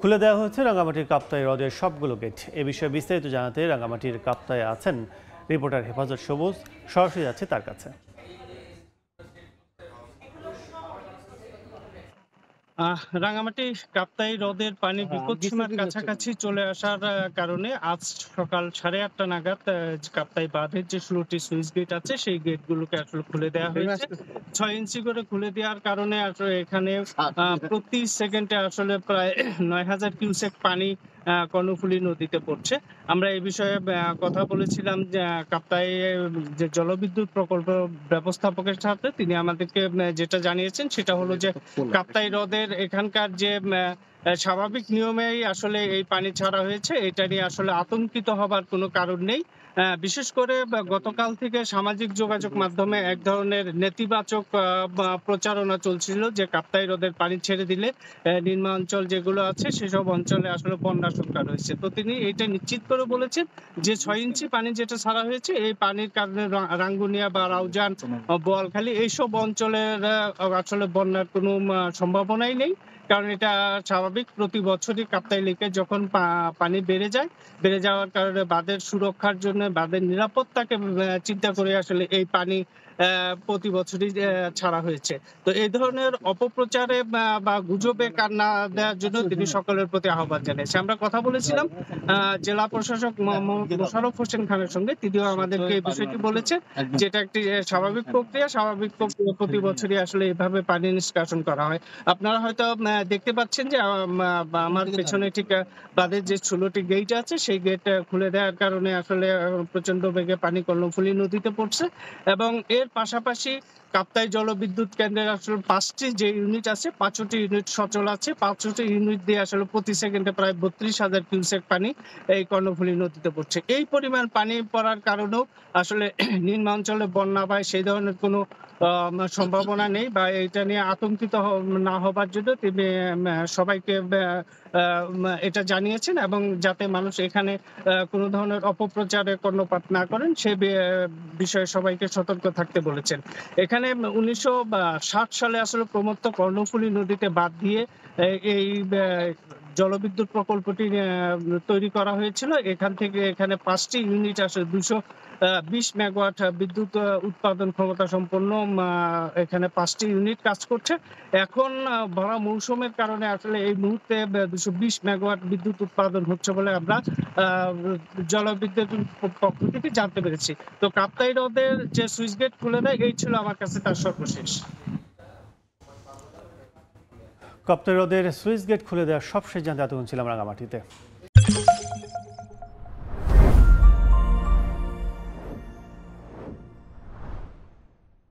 খুলে দেওয়া হয়েছে রাঙ্গামাটির কাপ্তাই হ্রদের সবগুলো গেট। এ বিষয়ে বিস্তারিত জানাতে রাঙ্গামাটির কাপ্তায়ে আছেন রিপোর্টার হেফাজত সবুজ, সরাসরি যাচ্ছে তার কাছে। রাঙামাটি কাপ্তাই হ্রদের পানি বিপদসীমার কাছাকাছি চলে আসার কারণে আজ সকাল 8:30 নাগাদ কাপ্তাই বাঁধের যে 16টি সুইচ গেট আছে সেই গেটগুলোকে আসলে খুলে দেওয়া হয়েছে। 6 ইঞ্চি করে খুলে দেওয়ার কারণে আসলে এখানে প্রতি সেকেন্ডে আসলে প্রায় 9000 কিউসেক পানি কর্ণফুলী নদীতে পড়ছে। আমরা এই বিষয়ে কথা বলেছিলাম যে কাপ্তাই যে জলবিদ্যুৎ প্রকল্প ব্যবস্থাপকের সাথে। তিনি আমাদেরকে যেটা জানিয়েছেন সেটা হলো যে কাপ্তাই হ্রদের এখানকার যে স্বাভাবিক নিয়মেই আসলে এই পানি ছাড়া হয়েছে, এটা নিয়ে আসলে আতঙ্কিত হবার কোনো কারণ নেই। বিশেষ করে গতকাল থেকে সামাজিক যোগাযোগ মাধ্যমে এক ধরনের নেতিবাচক প্রচারণা চলছিল যে কাপ্তাই হ্রদের পানি ছেড়ে দিলে নিম্ন অঞ্চল যেগুলো আছে সেসব অঞ্চলে আসলে বন্যার সংখ্যা রয়েছে। তো তিনি এটা নিশ্চিত করে বলেছেন যে 6 ইঞ্চি পানি যেটা ছাড়া হয়েছে এই পানির কারণে রাঙ্গুনিয়া বা রাউজান, বোয়ালখালী এইসব অঞ্চলের আসলে বন্যার কোনো সম্ভাবনাই নেই। কারণ এটা স্বাভাবিক, প্রতি বছরই কাপ্তাই লেকে যখন পানি বেড়ে যাওয়ার কারণে বাঁধের সুরক্ষার জন্য, বাঁধের নিরাপত্তাকে চিন্তা করে আসলে এই পানি প্রতি বছরই ছাড়া হয়েছে। তো এই ধরনের অপপ্রচারে বা গুজবে কান না দেওয়ার জন্য তিনি সকলের প্রতি আহ্বান জানিয়েছেন। আমরা কথা বলেছিলাম জেলা প্রশাসক মোশাররফ হোসেন খানের সঙ্গে, তিনিও আমাদেরকে এই বিষয়টি বলেছেন যে এটা একটি স্বাভাবিক প্রক্রিয়া, প্রতি বছরই আসলে এভাবে পানি নিষ্কাশন করা হয়। আপনারা হয়তো দেখতে পাচ্ছেন যে আমার পেছনে ঠিক বাঁধের যে 16টি গেট আছে সেই গেট খুলে দেওয়ার কারণে আসলে প্রচন্ড বেগে পানি কর্ণফুলী নদীতে পড়ছে। এবং এর পাশাপাশি কাপ্তাই জলবিদ্যুৎ কেন্দ্রের আসলে 5টি যে ইউনিট আছে, 5টি ইউনিট সচল আছে। 5টি ইউনিট দিয়ে আসলে প্রতি সেকেন্ডে প্রায় 32,000 কিউসেক পানি এই কর্ণফুলী নদীতে পড়ছে। এই পরিমাণ পানি পড়ার কারণেও আসলে নিম্নাঞ্চলে বন্যা বা সেই ধরনের কোনো সম্ভাবনা নেই, বা এটা নিয়ে আতঙ্কিত না হবার জন্য তিনি সবাইকে এটা জানিয়েছেন, এবং যাতে মানুষ এখানে কোনো ধরনের অপপ্রচারে কর্ণপাত না করেন সে বিষয়ে সবাইকে সতর্ক থাকতে বলেছেন। এখানে 1960 সালে আসলে প্রমত্ত কর্ণফুলী নদীতে বাঁধ দিয়ে এই জলবিদ্যুৎ প্রকল্পটি তৈরি করা হয়েছিল। এখান থেকে এখানে 5টি ইউনিট আসলে 220 মেগাওয়াট বিদ্যুৎ উৎপাদন ক্ষমতা সম্পন্ন এখানে 5টি ইউনিট কাজ করছে। এখন ভরা মৌসুমের কারণে আসলে এই মুহূর্তে 220 মেগাওয়াট বিদ্যুৎ উৎপাদন হচ্ছে বলে আমরা জলবিদ্যুৎ পক্ষ থেকে জানতে পেরেছি। তো কাপ্তাই হ্রদের যে সুইচ গেট খুলে দেয়, এই ছিল আমার কাছে তার সর্বশেষ। কাপ্তাই হ্রদের সুইচ গেট খুলে দেওয়ার সবশেষ জানতে এতক্ষণ ছিলাম রাঙ্গামাটিতে।